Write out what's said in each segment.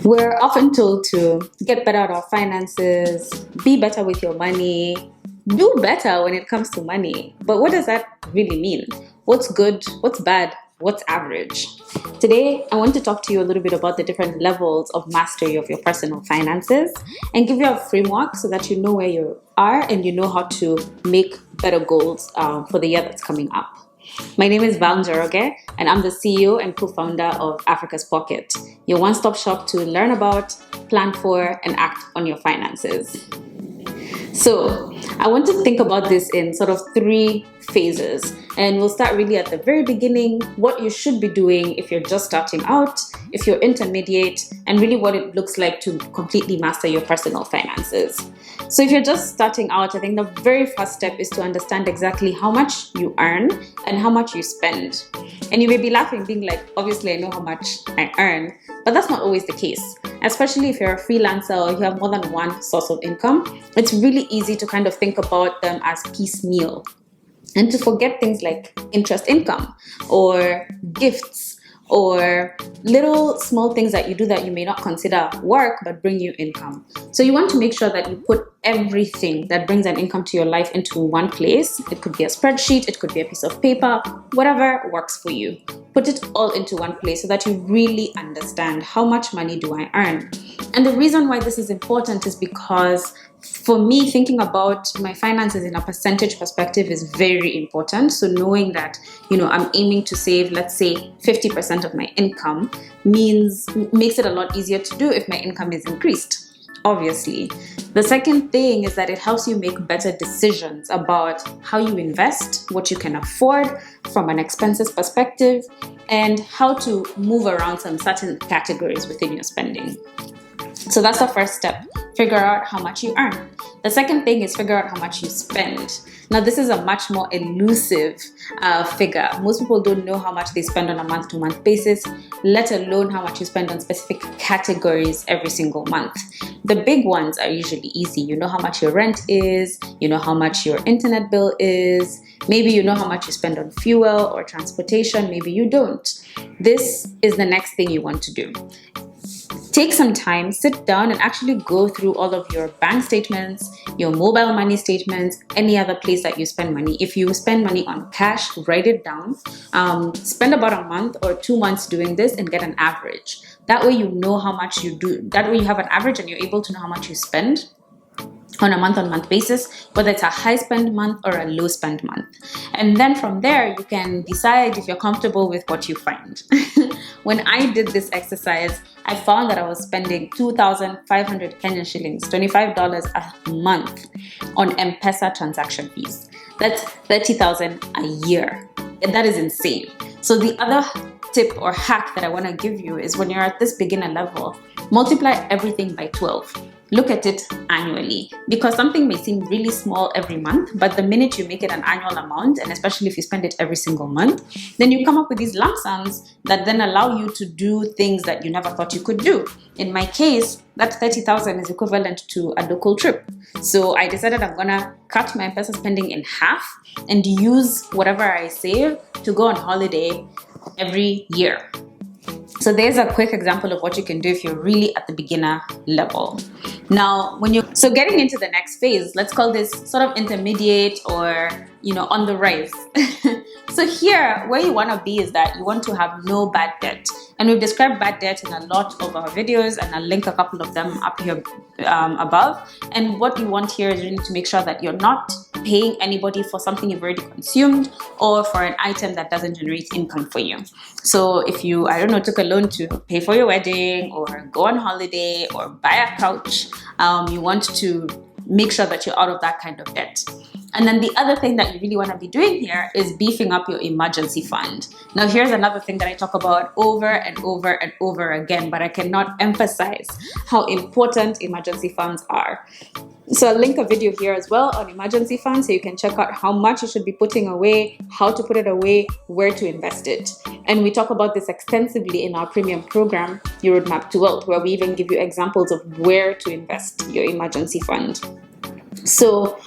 We're often told to get better at our finances, be better with your money, do better when it comes to money. But what does that really mean? What's good? What's bad? What's average? Today, I want to talk to you a little bit about the different levels of mastery of your personal finances and give you a framework so that you know where you are and you know how to make better goals for the year that's coming up. My name is Val Njoroge, and I'm the CEO and co-founder of Africa's Pocket, your one-stop shop to learn about, plan for, and act on your finances. So, I want to think about this in sort of three phases, and we'll start really at the very beginning, what you should be doing if you're just starting out, if you're intermediate, and really what it looks like to completely master your personal finances. So if you're just starting out, I think the very first step is to understand exactly how much you earn and how much you spend. And you may be laughing, being like, obviously I know how much I earn, but that's not always the case. Especially if you're a freelancer or you have more than one source of income, it's really easy to kind of think about them as piecemeal and to forget things like interest income or gifts or little small things that you do that you may not consider work but bring you income. So you want to make sure that you put everything that brings an income to your life into one place. It could be a spreadsheet, it could be a piece of paper, whatever works for you. Put it all into one place so that you really understand how much money do I earn. And the reason why this is important is because for me, thinking about my finances in a percentage perspective is very important. So knowing that, I'm aiming to save, let's say 50% of my income makes it a lot easier to do if my income is increased. Obviously. The second thing is that it helps you make better decisions about how you invest, what you can afford from an expenses perspective, and how to move around some certain categories within your spending. So that's the first step. Figure out how much you earn. The second thing is figure out how much you spend. Now, this is a much more elusive figure. Most people don't know how much they spend on a month-to-month basis, let alone how much you spend on specific categories every single month. The big ones are usually easy. You know how much your rent is, you know how much your internet bill is, maybe you know how much you spend on fuel or transportation, maybe you don't. This is the next thing you want to do. Take some time, sit down and actually go through all of your bank statements, your mobile money statements, any other place that you spend money. If you spend money on cash, write it down. Spend about a month or 2 months doing this and get an average. That way you know how much you do. That way you have an average and you're able to know how much you spend on a month-on-month basis, whether it's a high spend month or a low spend month. And then from there, you can decide if you're comfortable with what you find. When I did this exercise, I found that I was spending 2,500 Kenyan shillings, $25 a month on M-Pesa transaction fees. That's 30,000 a year. And that is insane. So the other tip or hack that I want to give you is when you're at this beginner level, multiply everything by 12. Look at it annually, because something may seem really small every month, but the minute you make it an annual amount, and especially if you spend it every single month, then you come up with these lump sums that then allow you to do things that you never thought you could do. In my case, that 30,000 is equivalent to a local trip. So I decided I'm gonna cut my M-Pesa spending in half and use whatever I save to go on holiday every year. So there's a quick example of what you can do if you're really at the beginner level. Now, so getting into the next phase, let's call this sort of intermediate or, on the rise. So here, where you want to be is that you want to have no bad debt. And we've described bad debt in a lot of our videos, and I'll link a couple of them up here above. And what you want here is really to make sure that you're not paying anybody for something you've already consumed or for an item that doesn't generate income for you. So if you, took a loan to pay for your wedding or go on holiday or buy a couch, you want to make sure that you're out of that kind of debt. And then the other thing that you really want to be doing here is beefing up your emergency fund. Now, here's another thing that I talk about over and over and over again, but I cannot emphasize how important emergency funds are. So I'll link a video here as well on emergency funds so you can check out how much you should be putting away, how to put it away, where to invest it. And we talk about this extensively in our premium program, Your Roadmap to Wealth, where we even give you examples of where to invest your emergency fund. So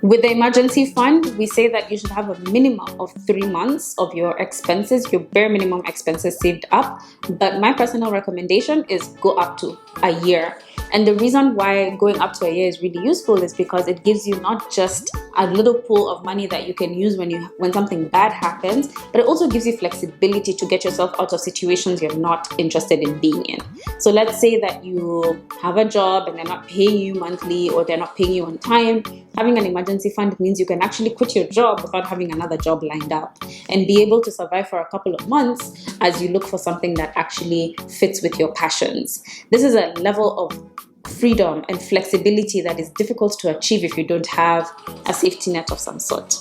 With the emergency fund, we say that you should have a minimum of 3 months of your expenses, your bare minimum expenses saved up. But my personal recommendation is go up to a year. And the reason why going up to a year is really useful is because it gives you not just a little pool of money that you can use when something bad happens, but it also gives you flexibility to get yourself out of situations you're not interested in being in. So let's say that you have a job and they're not paying you monthly, or they're not paying you on time. Having an emergency fund means you can actually quit your job without having another job lined up and be able to survive for a couple of months as you look for something that actually fits with your passions. This is a level of freedom and flexibility that is difficult to achieve if you don't have a safety net of some sort.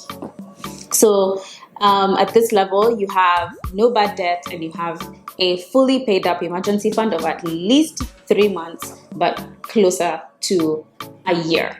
So at this level, you have no bad debt and you have a fully paid up emergency fund of at least 3 months, but closer to a year.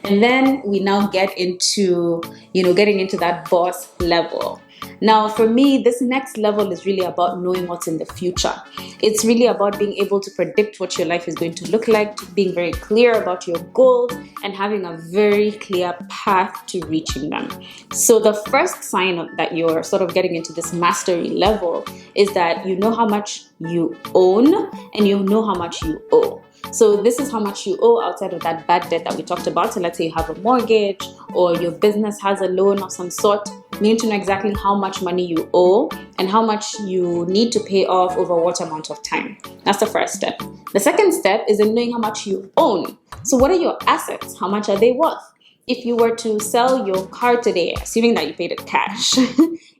And then we now get into, getting into that boss level. Now, for me, this next level is really about knowing what's in the future. It's really about being able to predict what your life is going to look like, being very clear about your goals, and having a very clear path to reaching them. So the first sign that you're sort of getting into this mastery level is that you know how much you own and you know how much you owe. So this is how much you owe outside of that bad debt that we talked about. So let's say you have a mortgage or your business has a loan of some sort. You need to know exactly how much money you owe and how much you need to pay off over what amount of time. That's the first step. The second step is in knowing how much you own. So what are your assets? How much are they worth? If you were to sell your car today, assuming that you paid it cash,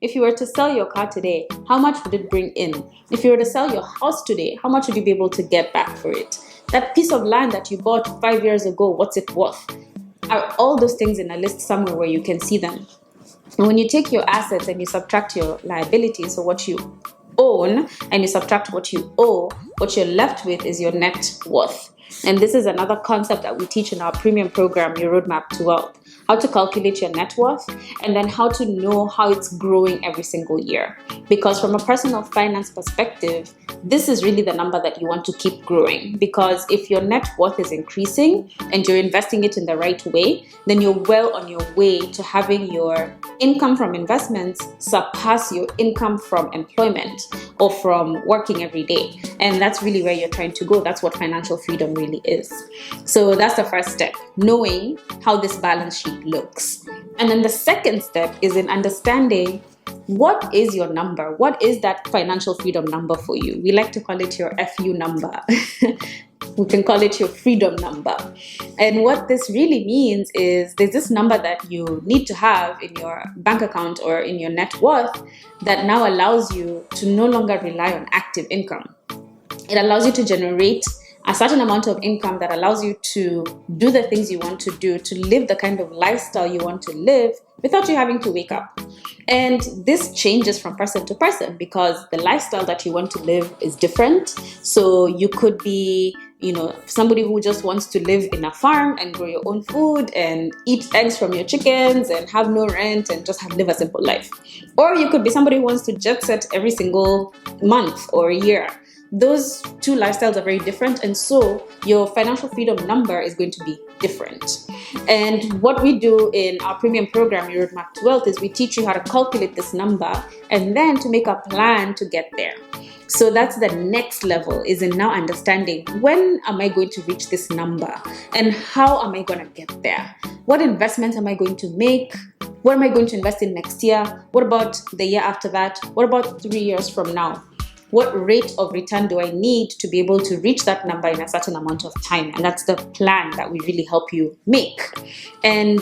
if you were to sell your car today, how much would it bring in? If you were to sell your house today, how much would you be able to get back for it? That piece of land that you bought 5 years ago, what's it worth? Are all those things in a list somewhere where you can see them? And when you take your assets and you subtract your liabilities, so what you own, and you subtract what you owe, what you're left with is your net worth. And this is another concept that we teach in our premium program, Your Roadmap to Wealth. How to calculate your net worth, and then how to know how it's growing every single year. Because from a personal finance perspective, this is really the number that you want to keep growing. Because if your net worth is increasing and you're investing it in the right way, then you're well on your way to having your income from investments surpass your income from employment or from working every day. And that's really where you're trying to go. That's what financial freedom really is. So that's the first step, knowing how this balance sheet looks. And then the second step is in understanding what is your number? What is that financial freedom number for you? We like to call it your FU number. We can call it your freedom number. And what this really means is there's this number that you need to have in your bank account or in your net worth that now allows you to no longer rely on active income. It allows you to generate a certain amount of income that allows you to do the things you want to do, to live the kind of lifestyle you want to live without you having to wake up. And this changes from person to person because the lifestyle that you want to live is different. So you could be, somebody who just wants to live in a farm and grow your own food and eat eggs from your chickens and have no rent and just live a simple life. Or you could be somebody who wants to jet set every single month or year. Those two lifestyles are very different, and so your financial freedom number is going to be different. And what we do in our premium program, Your Roadmap to Wealth, is we teach you how to calculate this number and then to make a plan to get there. So that's the next level, is in now understanding, when am I going to reach this number and how am I going to get there? What investments am I going to make? What am I going to invest in next year? What about the year after that? What about 3 years from now? What rate of return do I need to be able to reach that number in a certain amount of time? And that's the plan that we really help you make. And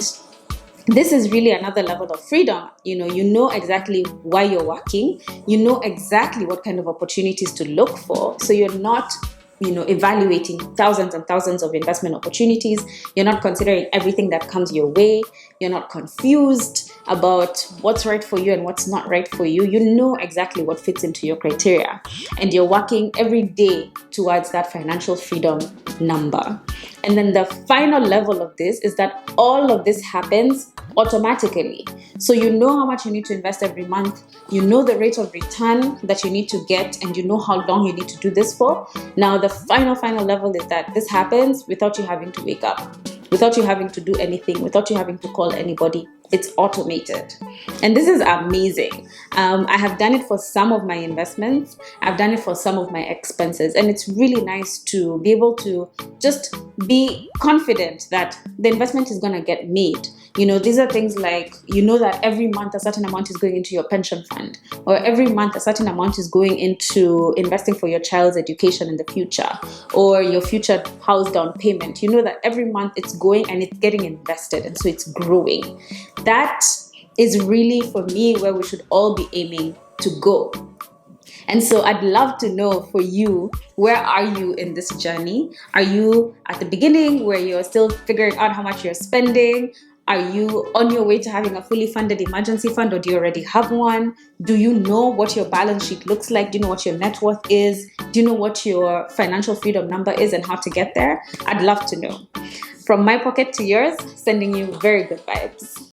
this is really another level of freedom. You know exactly why you're working. You know exactly what kind of opportunities to look for. So you're not evaluating thousands and thousands of investment opportunities. You're not considering everything that comes your way. You're not confused about what's right for you and what's not right for you. You know exactly what fits into your criteria. And you're working every day towards that financial freedom number. And then the final level of this is that all of this happens automatically. So you know how much you need to invest every month. You know the rate of return that you need to get, and you know how long you need to do this for. Now, the final level is that this happens without you having to wake up. without you having to do anything, without you having to call anybody. It's automated. And this is amazing. I have done it for some of my investments. I've done it for some of my expenses. And it's really nice to be able to just be confident that the investment is going to get made. You know, these are things like, you know, that every month a certain amount is going into your pension fund, or every month a certain amount is going into investing for your child's education in the future, or your future house down payment. You know that every month it's going and it's getting invested, and so it's growing. That is really, for me, where we should all be aiming to go. And so I'd love to know for you, where are you in this journey? Are you at the beginning where you're still figuring out how much you're spending? Are you on your way to having a fully funded emergency fund, or do you already have one? Do you know what your balance sheet looks like? Do you know what your net worth is? Do you know what your financial freedom number is and how to get there? I'd love to know. From my pocket to yours, sending you very good vibes.